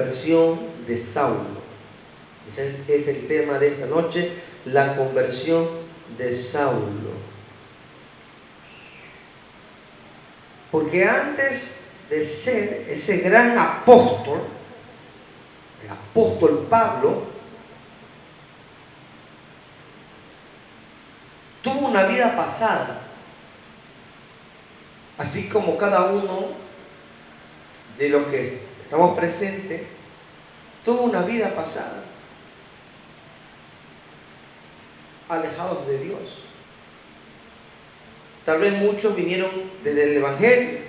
conversión de Saulo. Ese es el tema de esta noche, la conversión de Saulo. Porque antes de ser ese gran apóstol, el apóstol Pablo, tuvo una vida pasada, así como cada uno de los que estamos presentes tuvo una vida pasada, alejados de Dios. Tal vez muchos vinieron desde el Evangelio,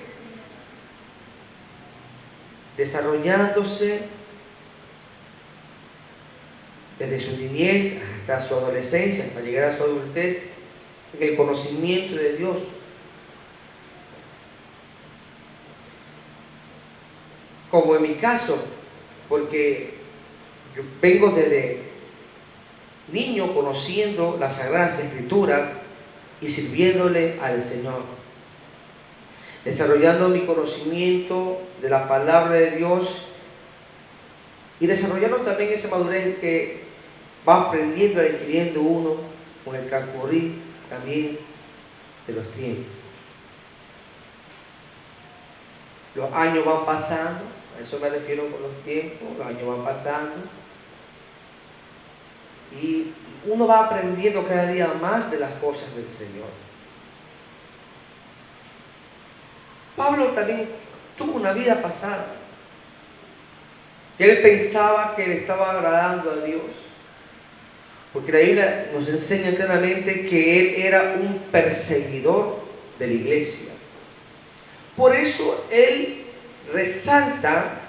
desarrollándose desde su niñez hasta su adolescencia, hasta llegar a su adultez, en el conocimiento de Dios. Como en mi caso, porque yo vengo desde niño conociendo las Sagradas Escrituras y sirviéndole al Señor, desarrollando mi conocimiento de la palabra de Dios y desarrollando también esa madurez que va aprendiendo y adquiriendo uno con el transcurrir también de los tiempos. Los años van pasando, a eso me refiero con los tiempos, los años van pasando y uno va aprendiendo cada día más de las cosas del Señor. Pablo también tuvo una vida pasada, que él pensaba que le estaba agradando a Dios, porque la Biblia nos enseña claramente que él era un perseguidor de la iglesia. Por eso él resalta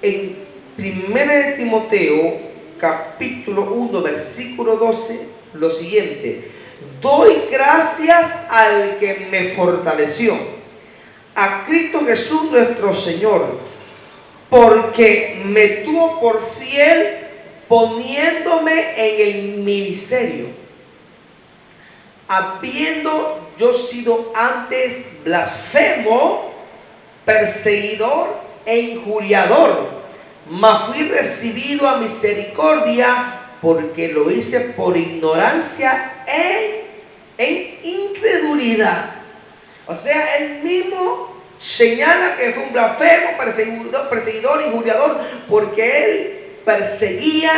en 1 de Timoteo, capítulo 1, versículo 12, lo siguiente: doy gracias al que me fortaleció, a Cristo Jesús nuestro Señor, porque me tuvo por fiel poniéndome en el ministerio, habiendo yo sido antes blasfemo, perseguidor e injuriador, mas fui recibido a misericordia, porque lo hice por ignorancia en incredulidad. O sea, él mismo señala que fue un blasfemo, perseguidor, injuriador, porque él perseguía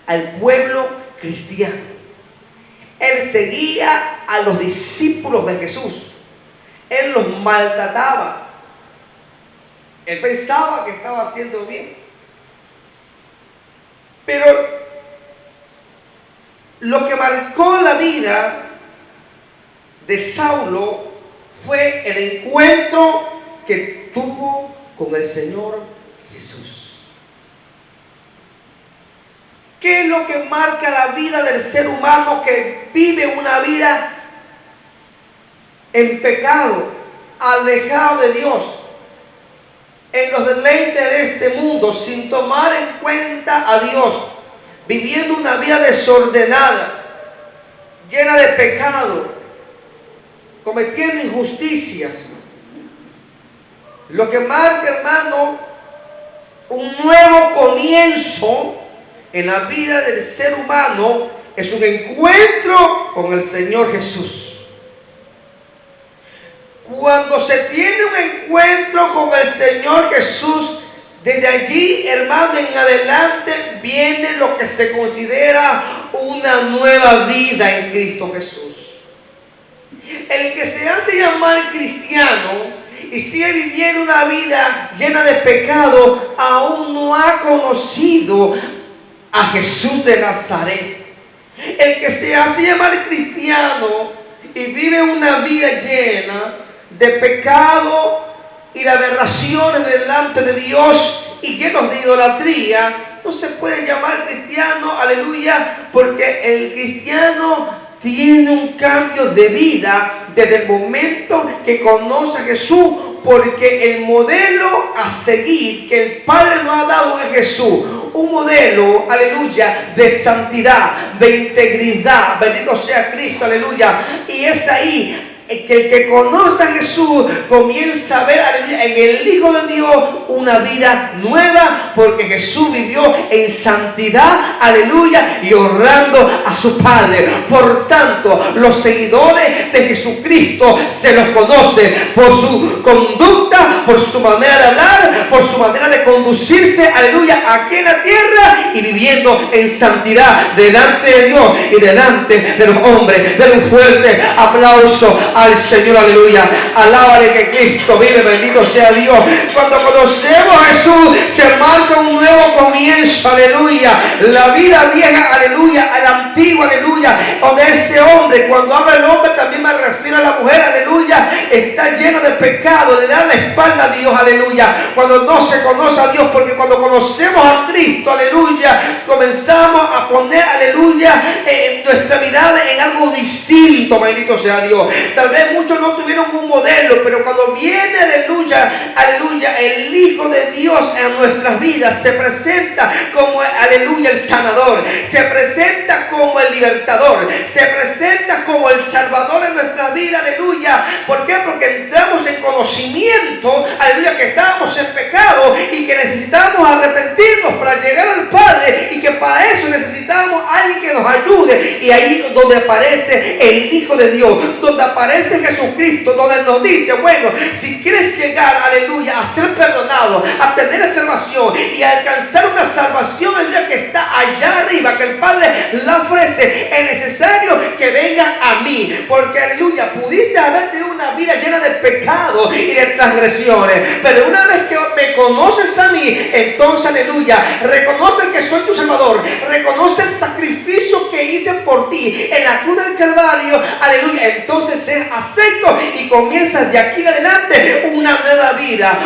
al pueblo cristiano. Él seguía a los discípulos de Jesús. Él los maltrataba. Él pensaba que estaba haciendo bien. Pero lo que marcó la vida de Saulo fue el encuentro que tuvo con el Señor Jesús. ¿Qué es lo que marca la vida del ser humano que vive una vida en pecado, alejado de Dios, en los deleites de este mundo, sin tomar en cuenta a Dios, viviendo una vida desordenada, llena de pecado, cometiendo injusticias? Lo que marca, hermano, un nuevo comienzo en la vida del ser humano es un encuentro con el Señor Jesús. Cuando se tiene un encuentro con el Señor Jesús, desde allí, hermano, en adelante viene lo que se considera una nueva vida en Cristo Jesús. El que se hace llamar cristiano y sigue viviendo una vida llena de pecado, aún no ha conocido a Jesús de Nazaret. El que se hace llamar cristiano y vive una vida llena de pecado y de aberraciones delante de Dios y llenos de idolatría, no se puede llamar cristiano, aleluya, porque el cristiano tiene un cambio de vida desde el momento que conoce a Jesús, porque el modelo a seguir que el Padre nos ha dado es Jesús, un modelo, aleluya, de santidad, de integridad, bendito sea Cristo, aleluya, y es ahí el que conoce a Jesús comienza a ver, aleluya, en el Hijo de Dios una vida nueva, porque Jesús vivió en santidad, aleluya, y honrando a su Padre. Por tanto, los seguidores de Jesucristo se los conoce por su conducta, por su manera de hablar, por su manera de conducirse, aleluya, aquí en la tierra y viviendo en santidad delante de Dios y delante de los hombres. Den un fuerte aplauso al Señor, aleluya. Alábale que Cristo vive, bendito sea Dios. Cuando conocemos a Jesús se marca un nuevo comienzo, aleluya. La vida vieja, aleluya, a la antigua, aleluya, donde ese hombre, cuando habla el hombre también me refiero a la mujer, aleluya, está lleno de pecado, le da la espalda a Dios, aleluya. Cuando no se conoce a Dios, porque cuando conocemos a Cristo, aleluya, comenzamos a poner, aleluya, nuestra mirada en algo distinto, bendito sea Dios. Tal vez muchos no tuvieron un modelo, pero cuando viene, aleluya, aleluya, el Hijo de Dios en nuestras vidas, se presenta como, aleluya, el sanador, se presenta como el libertador, se presenta como el salvador en nuestras vidas, aleluya. ¿Por qué? Porque entramos en conocimiento, aleluya, que estábamos en pecado y que necesitábamos arrepentirnos para llegar al Padre, y que para eso necesitábamos alguien que nos ayude. Y ahí donde aparece el Hijo de Dios, donde aparece Jesucristo, donde nos dice, bueno, si quieres llegar, aleluya, a ser perdonado, a tener salvación y a alcanzar una salvación, aleluya, que está allá arriba, que el Padre la ofrece, es necesario que vengas a mí, porque, aleluya, pudiste haber tenido una vida llena de pecado y de transgresiones, pero una vez que me conoces a mí, entonces, aleluya, reconoce que soy tu Salvador, reconoce el sacrificio que hice por ti en la cruz del Calvario, aleluya, entonces se acepto y comienzas de aquí en adelante una nueva vida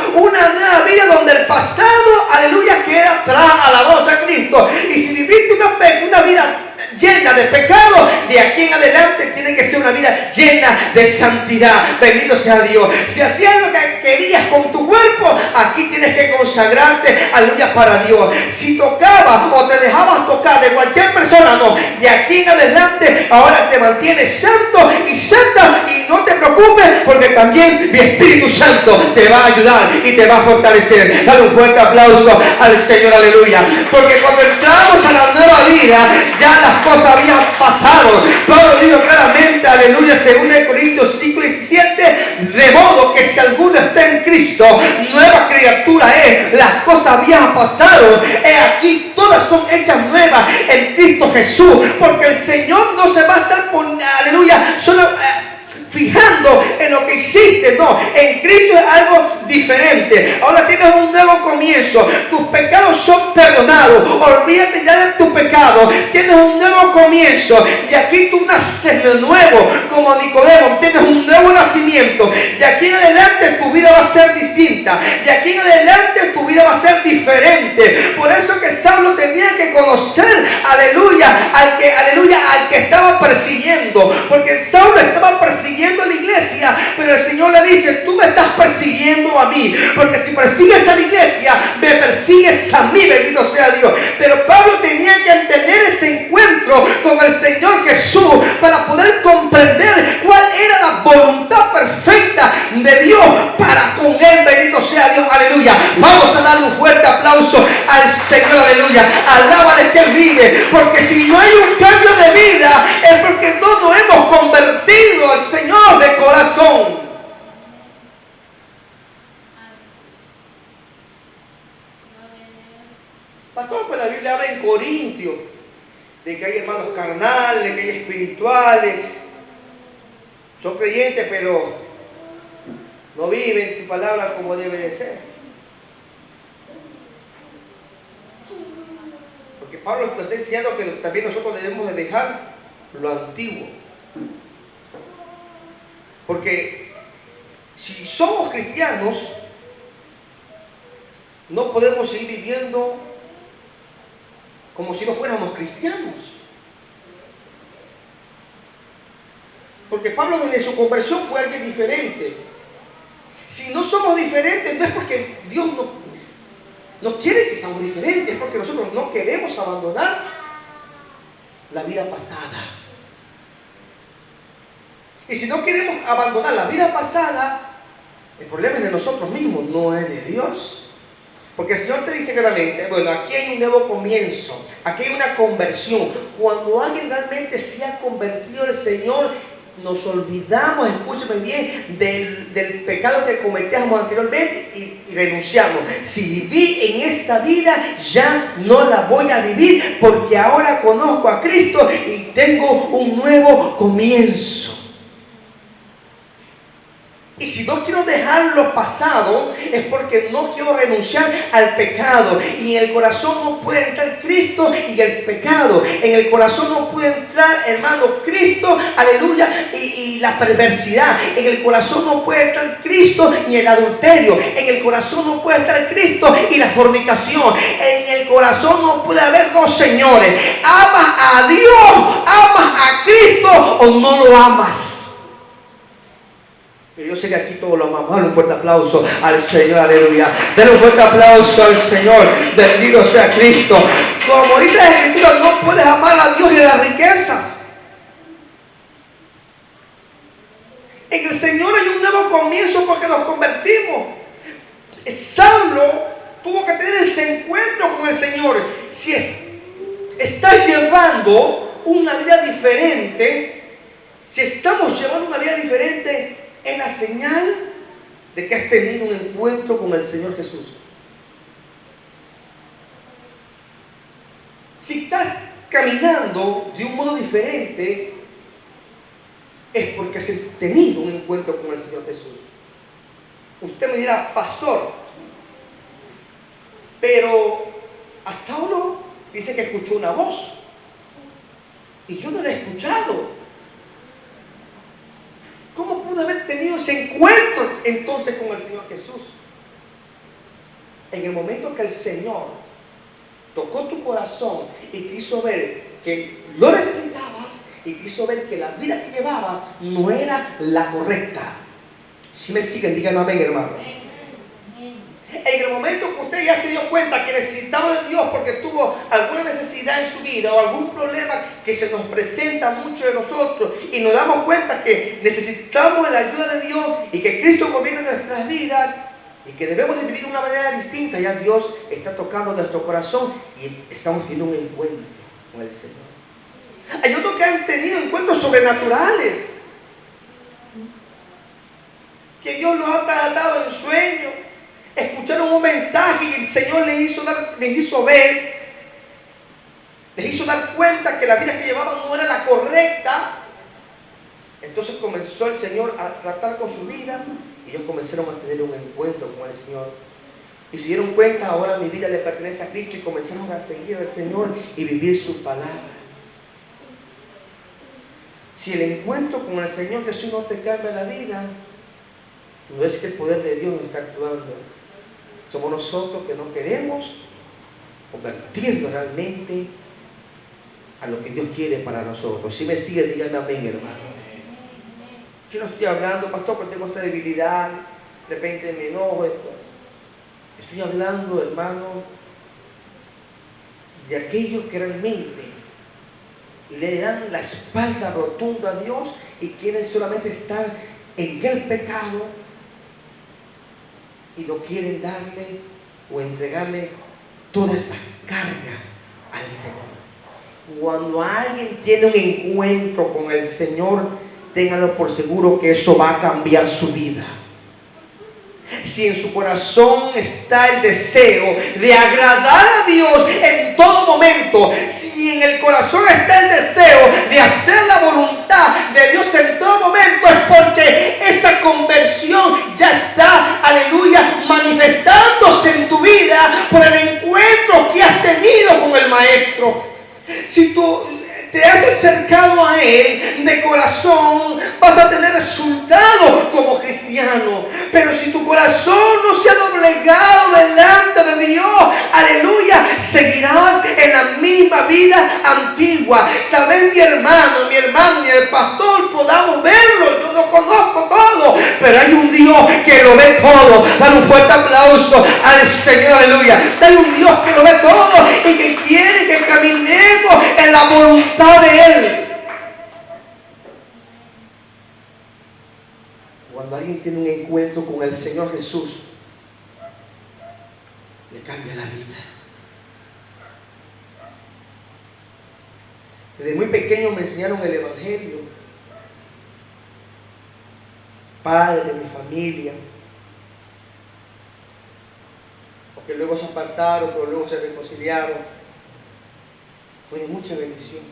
donde el pasado, aleluya, queda atrás, alabado sea Cristo. Y si viviste una vida llena de pecado, de aquí en adelante tiene que ser una vida llena de santidad, bendito sea Dios. Si hacías lo que querías con tu cuerpo, aquí tienes que consagrarte, aleluya, para Dios. Si tocabas o te dejabas tocar de cualquier persona, no, de aquí en adelante ahora te mantienes santo y santa, y no te preocupes, porque también mi Espíritu Santo te va a ayudar y te va a fortalecer. Dale un fuerte aplauso al Señor, aleluya, porque cuando entramos a la nueva vida, ya las cosas habían pasado. Pablo dijo claramente, aleluya, 2 Corintios 5:17, de modo que si alguno está en Cristo, nueva criatura es, las cosas habían pasado, aquí todas son hechas nuevas en Cristo Jesús, porque el Señor no se va a estar aleluya, solo fijando en lo que hiciste, no, en Cristo es algo diferente. Ahora tienes un nuevo comienzo, tus pecados son perdonados, olvídate ya de tu pecado, tienes un nuevo comienzo, y aquí tú naces de nuevo, como Nicodemo, tienes un nuevo nacimiento, de aquí en adelante tu vida va a ser distinta, de aquí en adelante tu vida va a ser diferente. Por eso que Saulo tenía que conocer, aleluya, al que estaba persiguiendo, porque Saulo estaba persiguiendo a la iglesia, pero el Señor le dice, tú me estás persiguiendo a mí, porque si persigues a la iglesia, me persigues a mí, bendito sea Dios. Pero Pablo tenía que tener ese encuentro con el Señor Jesús para poder comprender cuál era la voluntad perfecta de Dios para con él, bendito sea Dios, aleluya. Vamos a darle un fuerte aplauso al Señor, aleluya. Alábale que él vive, porque si no hay un cambio de vida, es porque no nos hemos convertido al Señor de corazón. Pastor, pues la Biblia habla en Corintios de que hay hermanos carnales, que hay espirituales, son creyentes, pero no viven tu palabra como debe de ser. Porque Pablo nos está diciendo que también nosotros debemos de dejar lo antiguo. Porque si somos cristianos, no podemos seguir viviendo como si no fuéramos cristianos. Porque Pablo desde su conversión fue alguien diferente. Si no somos diferentes, no es porque Dios no quiere que seamos diferentes, es porque nosotros no queremos abandonar la vida pasada. Y si no queremos abandonar la vida pasada, el problema es de nosotros mismos, no es de Dios. Porque el Señor te dice claramente, bueno, aquí hay un nuevo comienzo, aquí hay una conversión. Cuando alguien realmente se ha convertido al Señor, nos olvidamos, escúchame bien, del pecado que cometíamos anteriormente y renunciamos. Si viví en esta vida, ya no la voy a vivir porque ahora conozco a Cristo y tengo un nuevo comienzo. Y si no quiero dejar lo pasado, es porque no quiero renunciar al pecado. Y en el corazón no puede entrar Cristo y el pecado. En el corazón no puede entrar, hermano, Cristo, aleluya, y la perversidad. En el corazón no puede entrar Cristo ni el adulterio. En el corazón no puede entrar Cristo y la fornicación. En el corazón no puede haber dos señores. ¿Amas a Dios, amas a Cristo o no lo amas? Pero yo sé que aquí todos lo amamos. Dale un fuerte aplauso al Señor, aleluya. Dale un fuerte aplauso al Señor. Bendito sea Cristo. Como dice la Escritura, no puedes amar a Dios y a las riquezas. En el Señor hay un nuevo comienzo porque nos convertimos. Saulo tuvo que tener ese encuentro con el Señor. Si estás llevando una vida diferente, si estamos llevando una vida diferente, es la señal de que has tenido un encuentro con el Señor Jesús. Si estás caminando de un modo diferente, es porque has tenido un encuentro con el Señor Jesús. Usted me dirá, pastor, pero a Saulo dice que escuchó una voz y yo no la he escuchado. ¿Cómo pudo haber tenido ese encuentro entonces con el Señor Jesús? En el momento que el Señor tocó tu corazón y te hizo ver que lo necesitabas y te hizo ver que la vida que llevabas no era la correcta. Si me siguen, díganme amén, hermano. En el momento que usted ya se dio cuenta que necesitaba de Dios porque tuvo alguna necesidad en su vida o algún problema que se nos presenta a muchos de nosotros y nos damos cuenta que necesitamos la ayuda de Dios y que Cristo gobierna nuestras vidas y que debemos de vivir de una manera distinta, ya Dios está tocando nuestro corazón y estamos teniendo un encuentro con el Señor. Hay otros que han tenido encuentros sobrenaturales, que Dios los ha tratado en sueños. Escucharon un mensaje y el Señor les hizo dar cuenta que la vida que llevaban no era la correcta. Entonces comenzó el Señor a tratar con su vida y ellos comenzaron a tener un encuentro con el Señor. Y se dieron cuenta, ahora mi vida le pertenece a Cristo y comenzaron a seguir al Señor y vivir su palabra. Si el encuentro con el Señor Jesús no te cambia la vida, no es que el poder de Dios no está actuando. Somos nosotros que no queremos convertirnos realmente a lo que Dios quiere para nosotros. Si me siguen, díganme amén, hermano. Yo no estoy hablando, pastor, porque tengo esta debilidad, de repente me enojo. Estoy hablando, hermano, de aquellos que realmente le dan la espalda rotunda a Dios y quieren solamente estar en el pecado y no quieren darle o entregarle toda esa carga al Señor. Cuando alguien tiene un encuentro con el Señor, ténganlo por seguro que eso va a cambiar su vida. Si en su corazón está el deseo de agradar a Dios en todo momento, si en el corazón está el deseo de hacer la voluntad de Dios en todo momento, es porque esa conversión ya está, aleluya, manifestándose en tu vida por el encuentro que has tenido con el Maestro. Si tú te has acercado a Él de corazón, vas a tener resultados como cristiano. Pero si tu corazón no se ha doblegado delante de Dios, aleluya, seguirás en la misma vida antigua. Tal vez mi hermano y el pastor podamos verlo. Yo no conozco todo, pero hay un Dios que lo ve todo. Dale un fuerte aplauso al Señor, aleluya. Dale un Dios que lo ve todo y que quiere que caminemos en la voluntad de Él. cuando alguien tiene un encuentro con el Señor Jesús, le cambia la vida. Desde muy pequeño me enseñaron el Evangelio. Padre, mi familia, porque luego se apartaron, pero luego se reconciliaron. Fue de mucha bendición.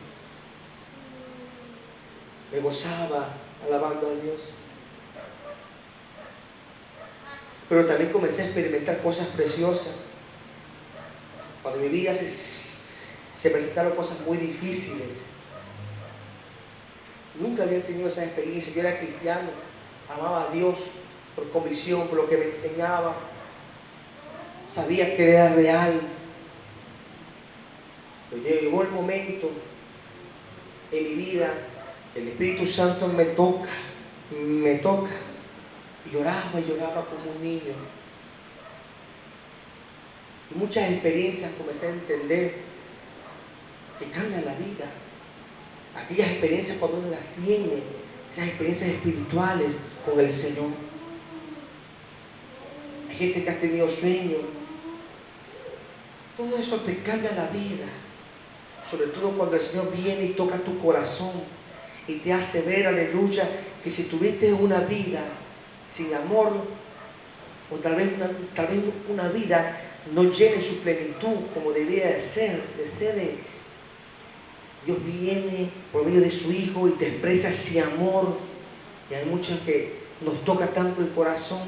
Me gozaba alabando a Dios. Pero también comencé a experimentar cosas preciosas. Cuando en mi vida se presentaron cosas muy difíciles. Nunca había tenido esa experiencia. Yo era cristiano, amaba a Dios por convicción, por lo que me enseñaba. Sabía que era real. Pero llegó el momento en mi vida que el Espíritu Santo me toca. Y lloraba como un niño. Y muchas experiencias comencé a entender que cambian la vida. Aquellas experiencias cuando uno las tiene, esas experiencias espirituales con el Señor. Hay gente que ha tenido sueños. Todo eso te cambia la vida. Sobre todo cuando el Señor viene y toca tu corazón y te hace ver, aleluya, que si tuviste una vida sin amor, o tal vez una vida no llena en su plenitud como debía de ser. Dios viene por medio de su Hijo y te expresa ese amor. Y hay muchos que nos toca tanto el corazón,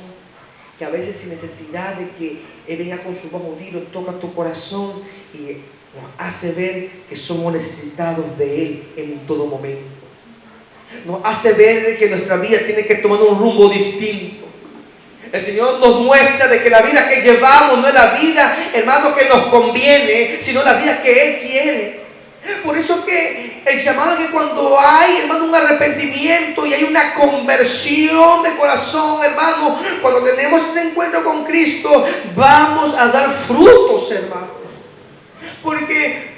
que a veces sin necesidad de que Él venga con su voz audible, toca tu corazón y nos hace ver que somos necesitados de Él en todo momento. Nos hace ver que nuestra vida tiene que tomar un rumbo distinto. El Señor nos muestra de que la vida que llevamos no es la vida, hermano, que nos conviene, sino la vida que Él quiere. Por eso que el llamado es que cuando hay, hermano, un arrepentimiento y hay una conversión de corazón, hermano, cuando tenemos ese encuentro con Cristo, vamos a dar frutos, hermano. Porque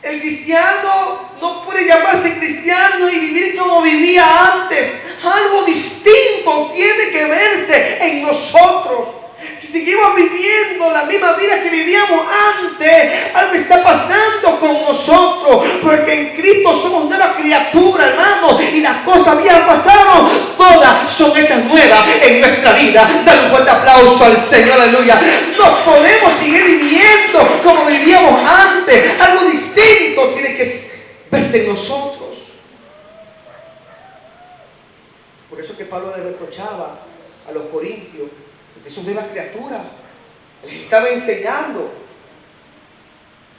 el cristiano no puede llamarse cristiano y vivir como vivía antes. Algo distinto tiene que verse en nosotros. Si seguimos viviendo la misma vida que vivíamos antes, algo está pasando con nosotros. Porque en Cristo somos nueva criatura, hermano. Y las cosas viejas pasaron, todas son hechas nuevas en nuestra vida. Dale un fuerte aplauso al Señor, aleluya. No podemos seguir viviendo como vivíamos antes. Algo distinto tiene que verse en nosotros. Por eso que Pablo le reprochaba a los corintios, que son nuevas criaturas, les estaba enseñando,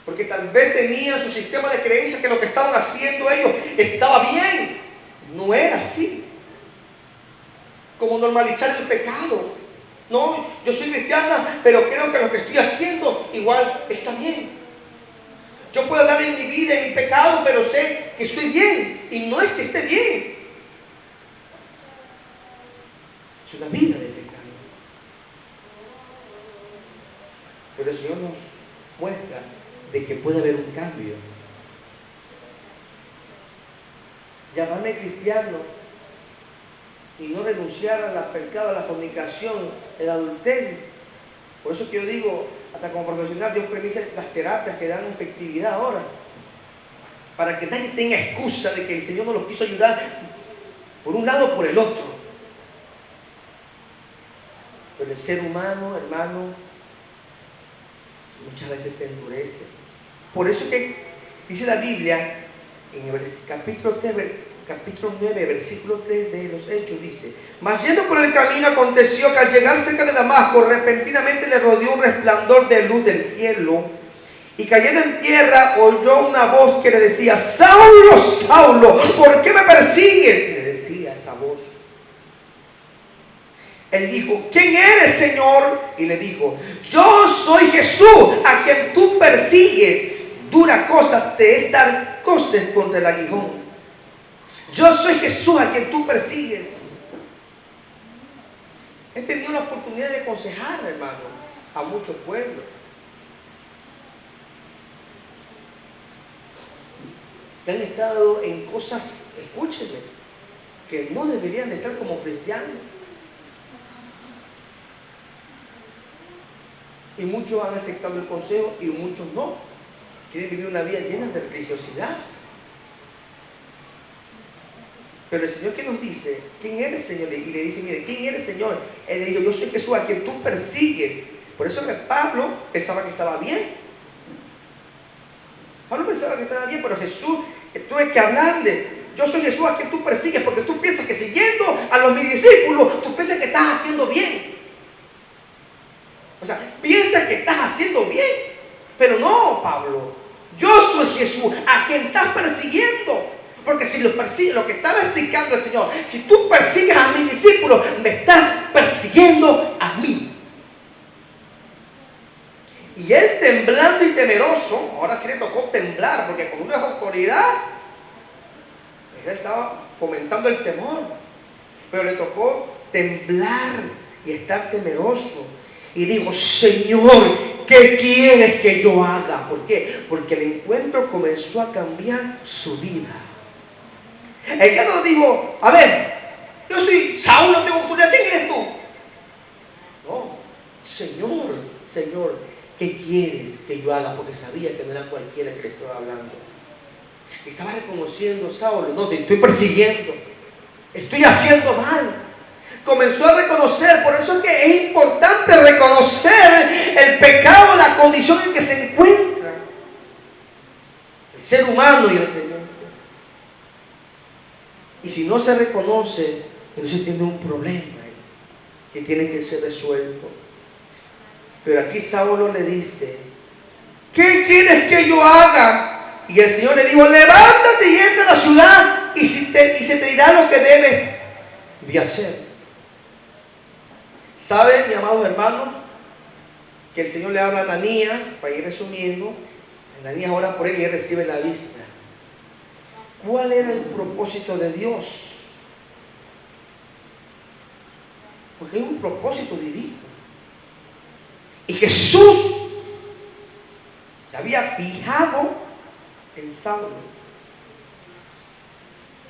porque tal vez tenían su sistema de creencias que lo que estaban haciendo ellos estaba bien. No era así. Como normalizar el pecado. No, yo soy cristiana, pero creo que lo que estoy haciendo igual está bien. Yo puedo dar en mi vida, en mi pecado, pero sé que estoy bien. Y no es que esté bien. Es una vida de pecado. Pero el Señor nos muestra de que puede haber un cambio. Llamarme cristiano y no renunciar al pecado, a la fornicación, el adulterio. Por eso que yo digo, hasta como profesional, Dios permite las terapias que dan efectividad ahora. Para que nadie tenga excusa de que el Señor no los quiso ayudar por un lado o por el otro. Pero el ser humano, hermano, muchas veces se endurece. Por eso que dice la Biblia, en el capítulo 9, versículo 3 de los Hechos, dice: mas yendo por el camino aconteció que al llegar cerca de Damasco, repentinamente le rodeó un resplandor de luz del cielo, y cayendo en tierra oyó una voz que le decía: Saulo, Saulo, ¿por qué me persigues? Y le decía esa voz. Él dijo: ¿quién eres, Señor? Y le dijo: yo soy Jesús, a quien tú persigues. Dura cosa te es dar coces contra el aguijón. Yo soy Jesús, a quien tú persigues. He tenido la oportunidad de aconsejar, hermano, a muchos pueblos que han estado en cosas, escúchenme, que no deberían de estar como cristianos. Y muchos han aceptado el consejo y muchos no. Quieren vivir una vida llena de religiosidad. Pero el Señor, ¿qué nos dice? ¿Quién eres, Señor? Y le dice, mire, ¿quién eres, Señor? Él le dijo, yo soy Jesús a quien tú persigues. Por eso que Pablo pensaba que estaba bien. Pablo pensaba que estaba bien, pero Jesús, tuve que hablarle. Yo soy Jesús a quien tú persigues, porque tú piensas que siguiendo a los mis discípulos, tú piensas que estás haciendo bien. O sea, piensas que estás haciendo bien. Pero no, Pablo. Yo soy Jesús a quien estás persiguiendo. Porque si los persigue, lo que estaba explicando el Señor, si tú persigues a mis discípulos, me estás persiguiendo a mí. Y él, temblando y temeroso, ahora sí le tocó temblar, porque con una autoridad, él estaba fomentando el temor, pero le tocó temblar y estar temeroso. Y dijo, Señor, ¿qué quieres que yo haga? ¿Por qué? Porque el encuentro comenzó a cambiar su vida. El que no dijo, a ver, yo soy Saúl, no tengo autoridad, ¿quién eres tú? No, Señor, Señor, ¿qué quieres que yo haga? Porque sabía que no era cualquiera que le estaba hablando. Estaba reconociendo, Saulo, no, te estoy persiguiendo, estoy haciendo mal. Comenzó a reconocer, por eso es que es importante reconocer el pecado, la condición en que se encuentra el ser humano y el creyente. Y si no se reconoce, entonces tiene un problema que tiene que ser resuelto. Pero aquí Saulo le dice, ¿qué quieres que yo haga? Y el Señor le dijo, levántate y entra a la ciudad y se te dirá lo que debes de hacer. ¿Sabe, mi amado hermano, que el Señor le habla a Ananías, para ir resumiendo? Ananías ora por él y él recibe la vista. ¿Cuál era el propósito de Dios? Porque hay un propósito divino. Y Jesús se había fijado en Saulo.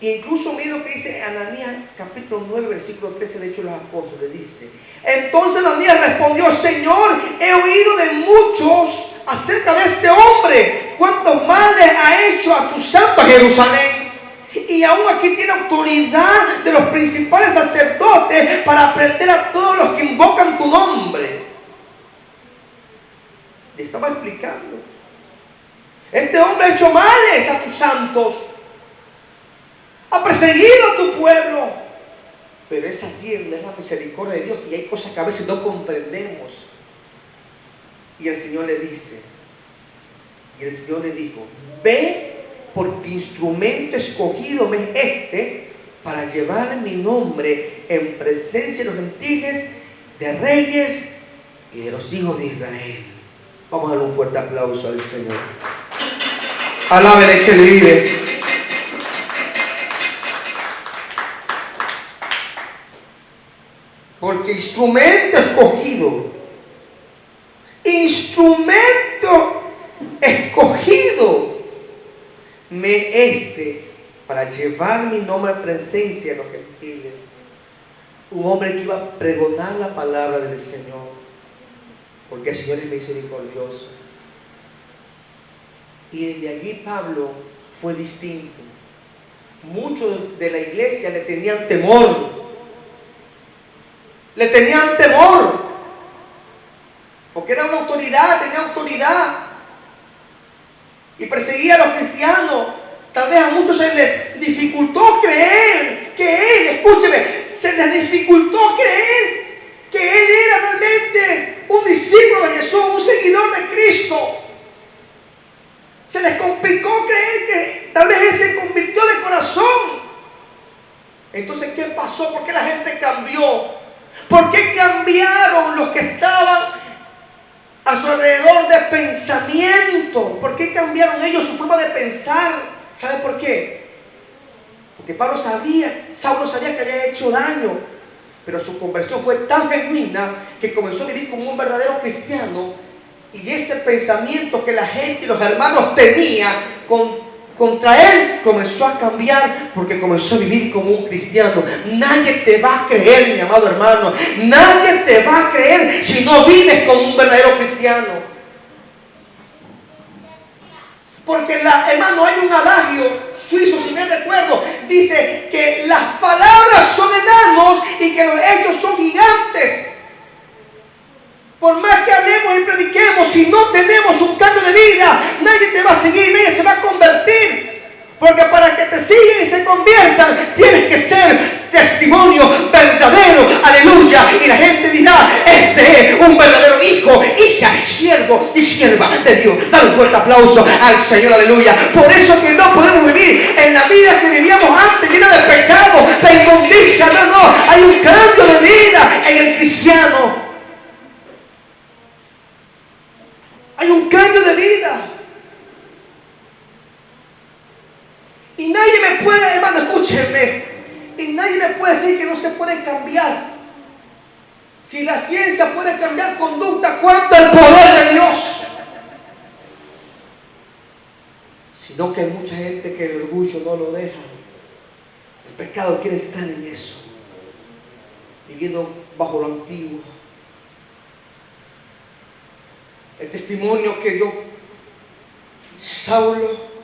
Incluso mire lo que dice Ananías capítulo 9 versículo 13 de Hechos de los Apóstoles. Dice, entonces Ananías respondió, Señor, he oído de muchos acerca de este hombre, cuántos males ha hecho a tu santo Jerusalén. Y aún aquí tiene autoridad de los principales sacerdotes para prender a todos los que invocan tu nombre. Le estaba explicando. Este hombre ha hecho males a tus santos. Ha perseguido a tu pueblo. Pero esa tierna es la misericordia de Dios. Y hay cosas que a veces no comprendemos. Y el Señor le dice. Y el Señor le dijo. Ve porque instrumento escogido me es este para llevar mi nombre en presencia de los gentiles, de reyes y de los hijos de Israel. Vamos a dar un fuerte aplauso al Señor. Alábele que le vive. Porque instrumento escogido me para llevar mi nombre a presencia de los gentiles. Un hombre que iba a pregonar la palabra del Señor, porque el Señor es misericordioso. Y desde allí Pablo fue distinto. Muchos de la iglesia le tenían temor. Le tenían temor. Porque era una autoridad, tenía autoridad. Y perseguía a los cristianos. Tal vez a muchos se les dificultó creer que él, escúcheme, se les dificultó creer que él era realmente un discípulo de Jesús, un seguidor de Cristo. Se les complicó creer que tal vez él se convirtió de corazón. Entonces, ¿qué pasó? ¿Por qué la gente cambió? ¿Por qué cambiaron los que estaban a su alrededor de pensamiento? ¿Por qué cambiaron ellos su forma de pensar? ¿Sabe por qué? Porque Saulo sabía que había hecho daño, pero su conversión fue tan genuina que comenzó a vivir como un verdadero cristiano. Y ese pensamiento que la gente y los hermanos tenían contra él, comenzó a cambiar porque comenzó a vivir como un cristiano. Nadie te va a creer, mi amado hermano. Nadie te va a creer si no vives como un verdadero cristiano. Porque, hermano, hay un adagio suizo, si me recuerdo, dice que las palabras son enanos y que los hechos son gigantes. Por más que hablemos y prediquemos, si no tenemos un cambio de vida, nadie te va a seguir, nadie se va a convertir. Porque para que te sigan y se conviertan, tienes que ser testimonio verdadero, aleluya. Y la gente dirá, este es un verdadero hijo, hija, siervo y sierva de Dios. Dale un fuerte aplauso al Señor, aleluya. Por eso que no podemos vivir en la vida que vivíamos antes, llena de pecado, de inmundicia. No, hay un cambio de vida en el cristiano. Hay un cambio de vida. Y nadie me puede, hermano, escúchenme. Y nadie me puede decir que no se puede cambiar. Si la ciencia puede cambiar conducta, ¿cuánto el poder de Dios? Sino que hay mucha gente que el orgullo no lo deja. El pecado quiere estar en eso. Viviendo bajo lo antiguo. El testimonio que dio Saulo,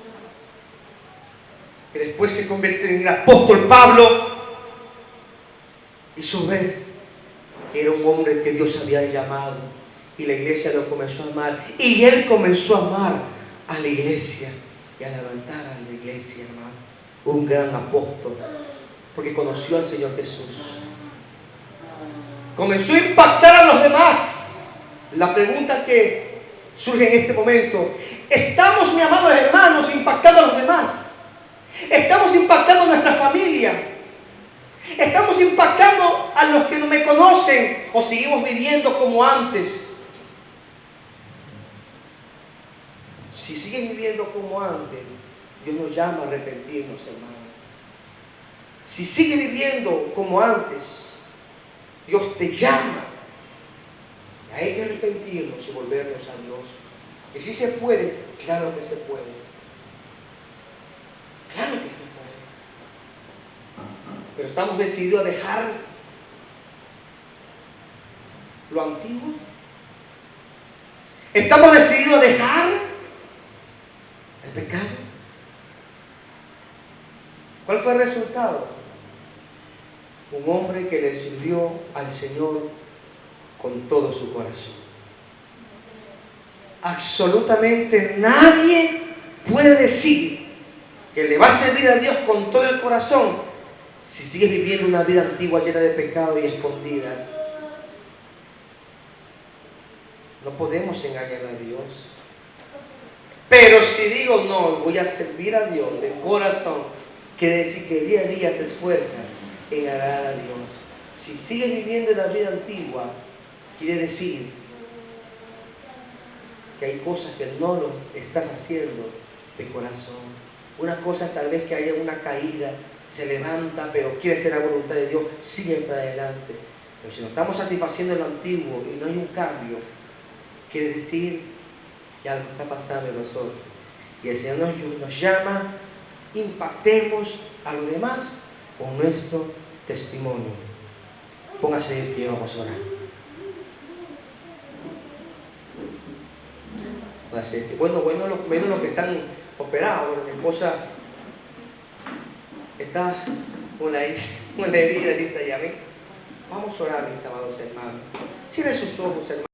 que después se convierte en el apóstol Pablo, hizo ver que era un hombre que Dios había llamado y la iglesia lo comenzó a amar y él comenzó a amar a la iglesia y a levantar a la iglesia, hermano. Un gran apóstol porque conoció al Señor Jesús, comenzó a impactar a los demás. La pregunta que surge en este momento: ¿estamos, mis amados hermanos, impactando a los demás? ¿Estamos impactando a nuestra familia? ¿Estamos impactando a los que no me conocen? ¿O seguimos viviendo como antes? Si sigues viviendo como antes, Dios nos llama a arrepentirnos, hermano. Si sigues viviendo como antes, Dios te llama. Hay que arrepentirnos y volvernos a Dios. Que si se puede, claro que se puede. Claro que se puede. Pero estamos decididos a dejar lo antiguo. Estamos decididos a dejar el pecado. ¿Cuál fue el resultado? Un hombre que le sirvió al Señor con todo su corazón. Absolutamente nadie puede decir que le va a servir a Dios con todo el corazón si sigue viviendo una vida antigua llena de pecado y escondidas. No podemos engañar a Dios. Pero si digo no, voy a servir a Dios de corazón, quiere decir que día a día te esfuerzas en agradar a Dios. Si sigues viviendo la vida antigua, quiere decir que hay cosas que no lo estás haciendo de corazón. Una cosa tal vez que haya una caída, se levanta, pero quiere hacer la voluntad de Dios, siempre adelante. Pero si no estamos satisfaciendo lo antiguo y no hay un cambio, quiere decir que algo está pasando en nosotros. Y el Señor nos llama, impactemos a los demás con nuestro testimonio. Póngase de pie, vamos a orar. Bueno, los que están operados. Bueno, mi esposa está con la herida, dice ella. Vamos a orar, mis amados hermanos. Cierre sus ojos, hermanos.